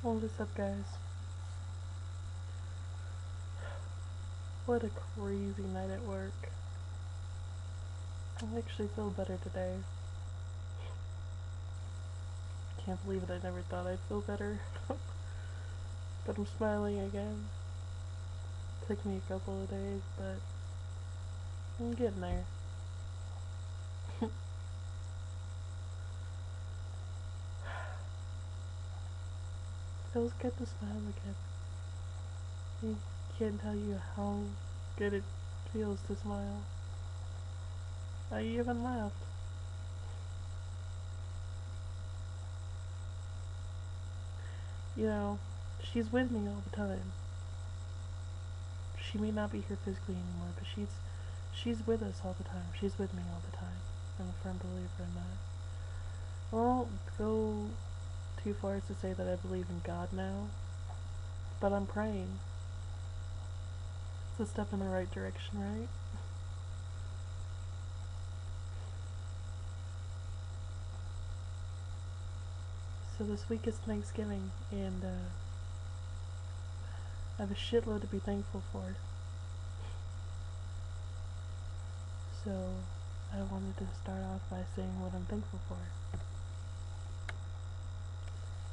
What's up, guys? What a crazy night at work. I actually feel better today. Can't believe it, I never thought I'd feel better. But I'm smiling again. Took me a couple of days, but I'm getting there. Feels good to smile again. I can't tell you how good it feels to smile. I even laughed. You know, she's with me all the time. She may not be here physically anymore, but she's with us all the time. She's with me all the time. I'm a firm believer in that. I won't go too far as to say that I believe in God now, but I'm praying. It's a step in the right direction, right? So this week is Thanksgiving, and I have a shitload to be thankful for. So I wanted to start off by saying what I'm thankful for.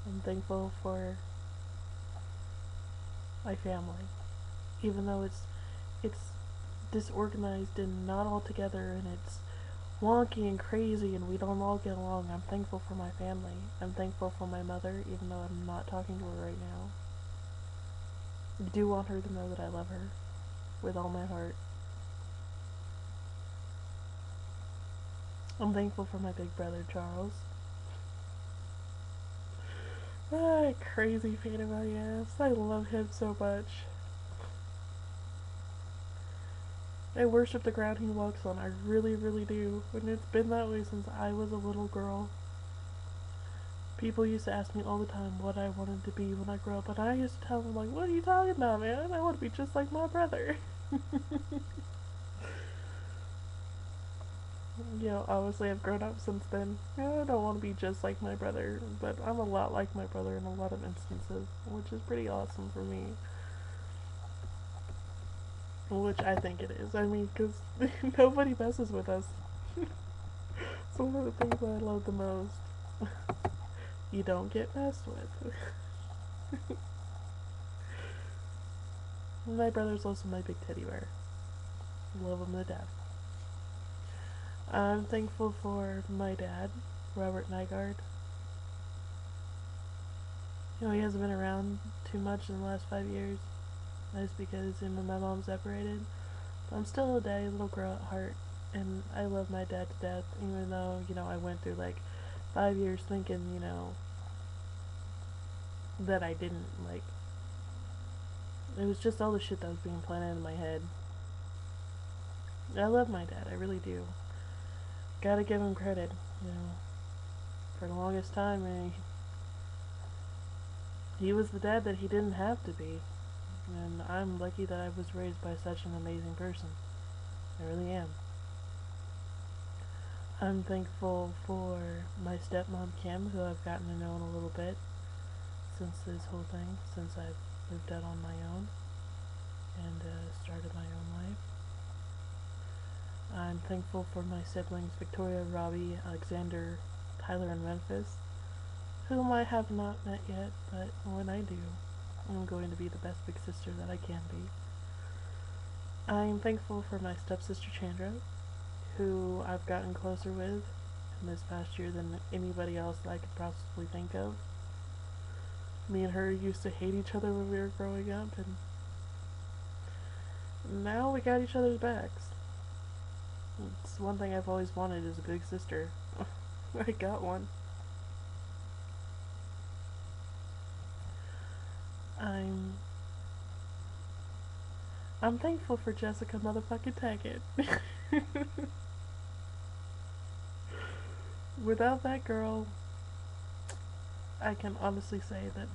I'm thankful for my family, even though it's disorganized and not all together, and it's wonky and crazy, and we don't all get along. I'm thankful for my family. I'm thankful for my mother, even though I'm not talking to her right now. I do want her to know that I love her with all my heart. I'm thankful for my big brother, Charles. Ah, crazy fan of my ass. I love him so much. I worship the ground he walks on. I really, really do. And it's been that way since I was a little girl. People used to ask me all the time what I wanted to be when I grew up, and I used to tell them, like, what are you talking about, man? I want to be just like my brother. You know, obviously I've grown up since then. Yeah, I don't want to be just like my brother, but I'm a lot like my brother in a lot of instances, which is pretty awesome for me. Which I think it is. I mean, because nobody messes with us. It's one of the things that I love the most. You don't get messed with. My brother's also my big teddy bear. Love him to death. I'm thankful for my dad, Robert Nygaard. You know, he hasn't been around too much in the last 5 years. That's because him and my mom separated. But I'm still a daddy little girl at heart, and I love my dad to death, even though, you know, I went through like 5 years thinking, you know, that I didn't. Like, it was just all the shit that was being planted in my head. I love my dad, I really do. Gotta give him credit, you know. For the longest time, he was the dad that he didn't have to be. And I'm lucky that I was raised by such an amazing person. I really am. I'm thankful for my stepmom, Kim, who I've gotten to know in a little bit since this whole thing, since I've moved out on my own and started my own life. I'm thankful for my siblings, Victoria, Robbie, Alexander, Tyler, and Memphis, whom I have not met yet, but when I do, I'm going to be the best big sister that I can be. I'm thankful for my stepsister, Chandra, who I've gotten closer with in this past year than anybody else that I could possibly think of. Me and her used to hate each other when we were growing up, and now we got each other's backs. It's one thing I've always wanted is a big sister. I got one. I'm I'm thankful for Jessica motherfucking Taggett. Without that girl, I can honestly say that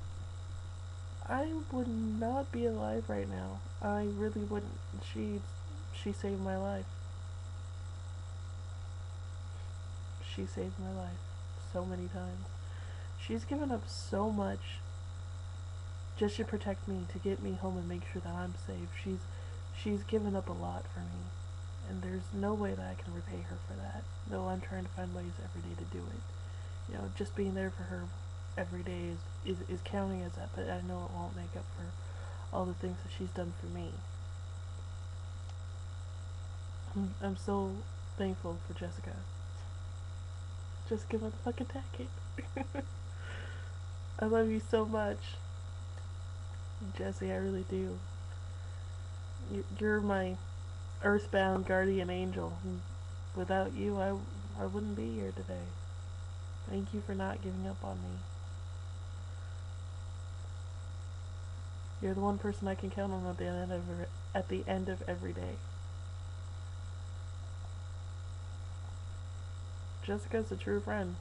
I would not be alive right now. I really wouldn't. She saved my life. She saved my life so many times. She's given up so much just to protect me, to get me home and make sure that I'm safe. She's given up a lot for me, and there's no way that I can repay her for that. Though I'm trying to find ways every day to do it. You know, just being there for her every day is counting as that, but I know it won't make up for all the things that she's done for me. I'm so thankful for Jessica. Just give a fucking tacket. I love you so much, Jesse. I really do. You're my earthbound guardian angel. Without you, I wouldn't be here today. Thank you for not giving up on me. You're the one person I can count on at the end of every day. Jessica's a true friend.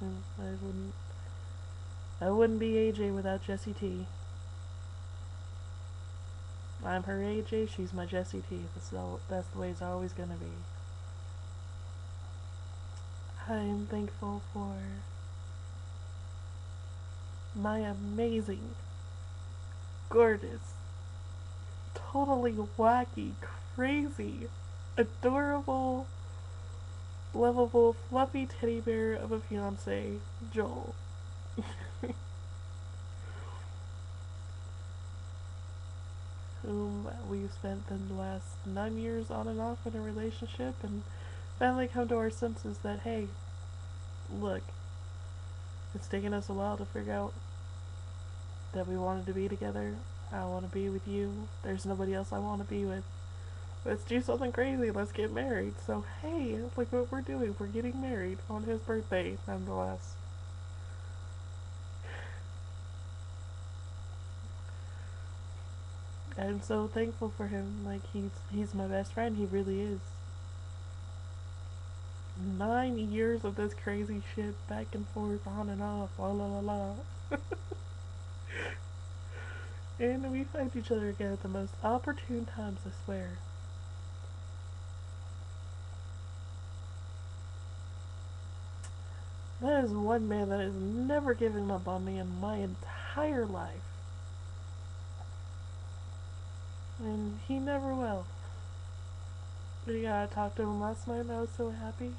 I wouldn't be AJ without Jessie T. I'm her AJ, she's my Jessie T. That's the way it's always gonna be. I'm thankful for my amazing, gorgeous, totally wacky, crazy, adorable, lovable, fluffy teddy bear of a fiance, Joel. Whom we've spent the last 9 years on and off in a relationship, and finally come to our senses that, hey, look, it's taken us a while to figure out that we wanted to be together. I want to be with you. There's nobody else I want to be with. Let's do something crazy. Let's get married. So, hey, look what we're doing. We're getting married on his birthday, nonetheless. I'm so thankful for him. Like, he's my best friend. He really is. 9 years of this crazy shit, back and forth, on and off, la la la la. And we find each other again at the most opportune times, I swear. That is one man that has never given up on me in my entire life. And he never will. Yeah, I talked to him last night and I was so happy.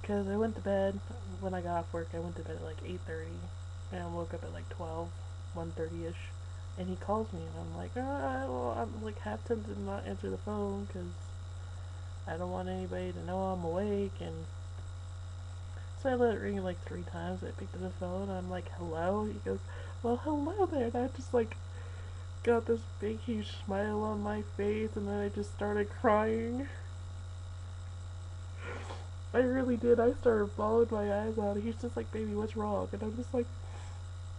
Because I went to bed, when I got off work, I went to bed at like 8:30. And I woke up at like 12, 1:30ish. And he calls me and I'm like, well, I'm like half tempted to not answer the phone because I don't want anybody to know I'm awake. And so I let it ring like 3 times. I picked up the phone and I'm like, hello? He goes, well, hello there. And I just like got this big huge smile on my face and then I just started crying. I really did. I started bawling my eyes out. He's just like, baby, what's wrong? And I'm just like,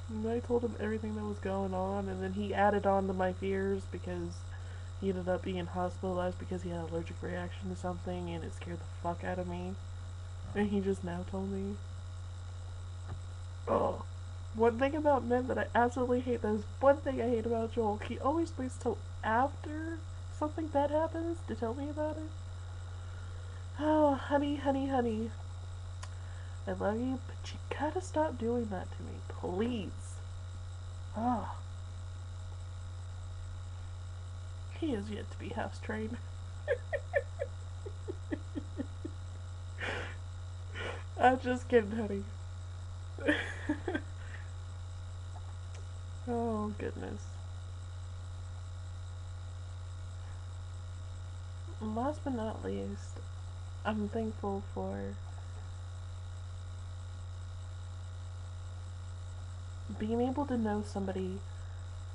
and I told him everything that was going on, and then he added on to my fears because he ended up being hospitalized because he had an allergic reaction to something and it scared the fuck out of me. And he just now told me. Oh. One thing about men that I absolutely hate, that is one thing I hate about Joel, he always waits till after something bad happens to tell me about it. Oh, honey, honey, honey. I love you, but you gotta stop doing that to me, please. Oh. He is yet to be house trained. I'm just kidding, honey. Oh, goodness. Last but not least, I'm thankful for being able to know somebody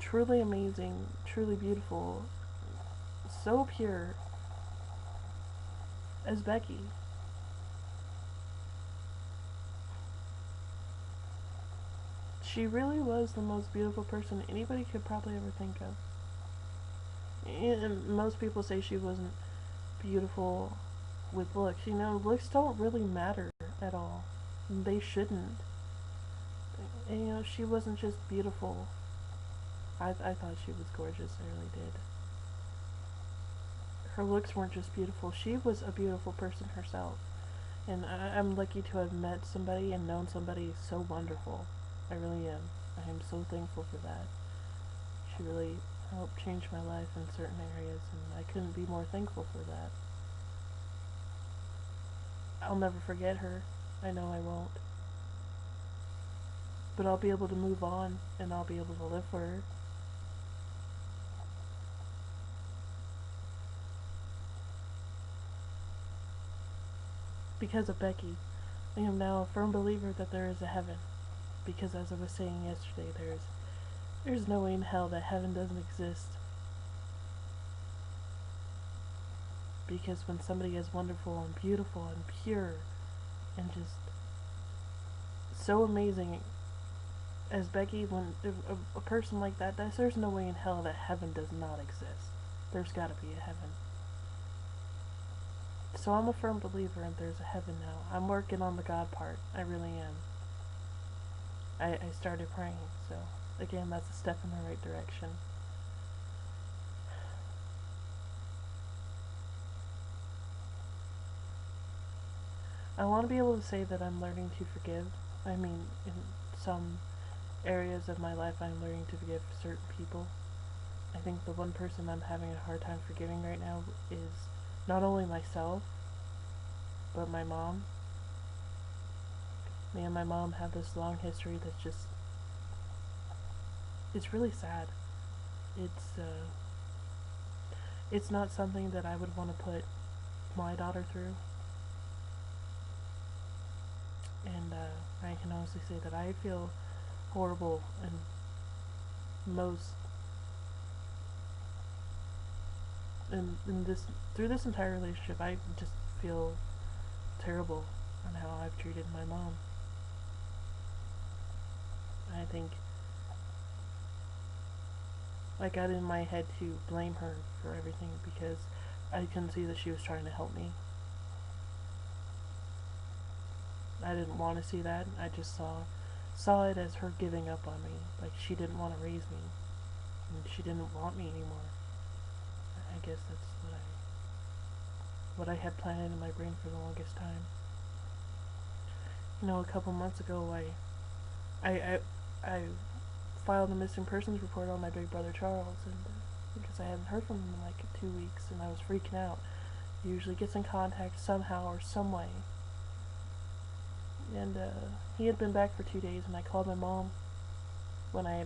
truly amazing, truly beautiful, so pure as Becky. She really was the most beautiful person anybody could probably ever think of. And most people say she wasn't beautiful with looks. You know, looks don't really matter at all. They shouldn't. And, you know, she wasn't just beautiful. I thought she was gorgeous, I really did. Her looks weren't just beautiful, she was a beautiful person herself. And I'm lucky to have met somebody and known somebody so wonderful. I really am. I am so thankful for that. She really helped change my life in certain areas, and I couldn't be more thankful for that. I'll never forget her. I know I won't. But I'll be able to move on, and I'll be able to live for her. Because of Becky, I am now a firm believer that there is a heaven. Because as I was saying yesterday, there's no way in hell that heaven doesn't exist. Because when somebody is wonderful and beautiful and pure and just so amazing as Becky, when a person like that, there's no way in hell that heaven does not exist. There's gotta be a heaven. So I'm a firm believer and there's a heaven now. I'm working on the God part. I really am. I started praying, so again, that's a step in the right direction. I want to be able to say that I'm learning to forgive. I mean, in some areas of my life, I'm learning to forgive certain people. I think the one person I'm having a hard time forgiving right now is not only myself, but my mom. Me and my mom have this long history that's just, it's really sad. It's not something that I would want to put my daughter through. And I can honestly say that I feel horrible and in this, through this entire relationship, I just feel terrible on how I've treated my mom. I think I got in my head to blame her for everything because I couldn't see that she was trying to help me. I didn't want to see that. I just saw it as her giving up on me. Like she didn't want to raise me. And she didn't want me anymore. I guess that's what I had planted in my brain for the longest time. You know, a couple months ago I filed a missing persons report on my big brother Charles, and because I hadn't heard from him in like 2 weeks and I was freaking out. He usually gets in contact somehow or some way. And he had been back for 2 days, and I called my mom when I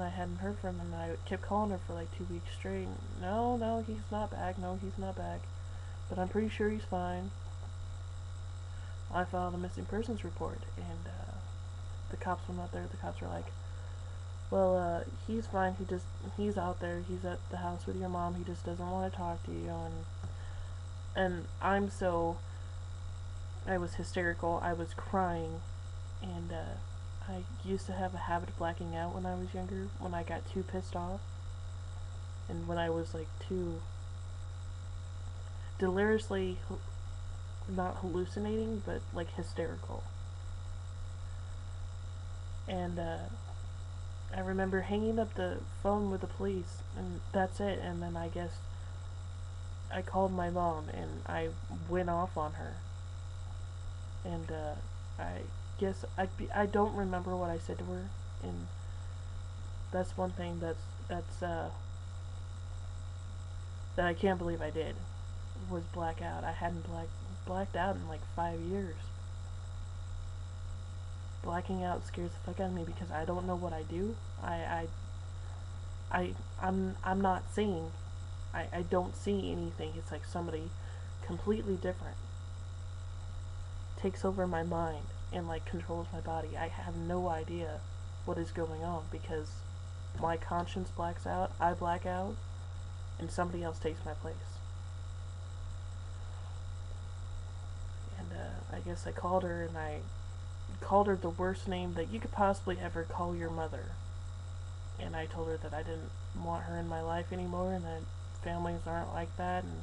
hadn't heard from him, and I kept calling her for like 2 weeks straight. No, he's not back. No, he's not back. But I'm pretty sure he's fine. I filed a missing persons report, and the cops went out there. The cops were like, well, he's fine. He's out there. He's at the house with your mom. He just doesn't want to talk to you. And I was hysterical. I was crying, and I used to have a habit of blacking out when I was younger, when I got too pissed off, and when I was like too deliriously, not hallucinating, but like hysterical. And I remember hanging up the phone with the police, and that's it. And then I guess I called my mom, and I went off on her. And I guess I don't remember what I said to her, and that's one thing that I can't believe I did, was black out. I hadn't blacked out in like 5 years. Blacking out scares the fuck out of me because I don't know what I do. I'm not seeing. I don't see anything. It's like somebody completely different takes over my mind and like controls my body. I have no idea what is going on because my conscience blacks out, I black out, and somebody else takes my place. And I guess I called her, and I called her the worst name that you could possibly ever call your mother. And I told her that I didn't want her in my life anymore, and that families aren't like that, and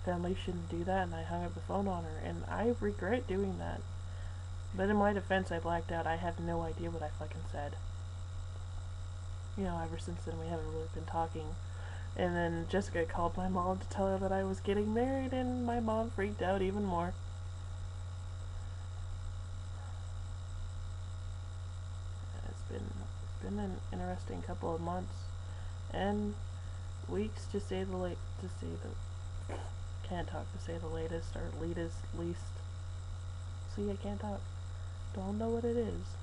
families shouldn't do that, and I hung up the phone on her, and I regret doing that. But in my defense, I blacked out. I have no idea what I fucking said. You know, ever since then, we haven't really been talking. And then Jessica called my mom to tell her that I was getting married, and my mom freaked out even more. been an interesting couple of months and weeks to say the can't talk, to say the latest, or least. See, I can't talk. Don't know what it is.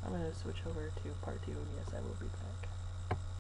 I'm gonna switch over to part 2, and yes, I will be back.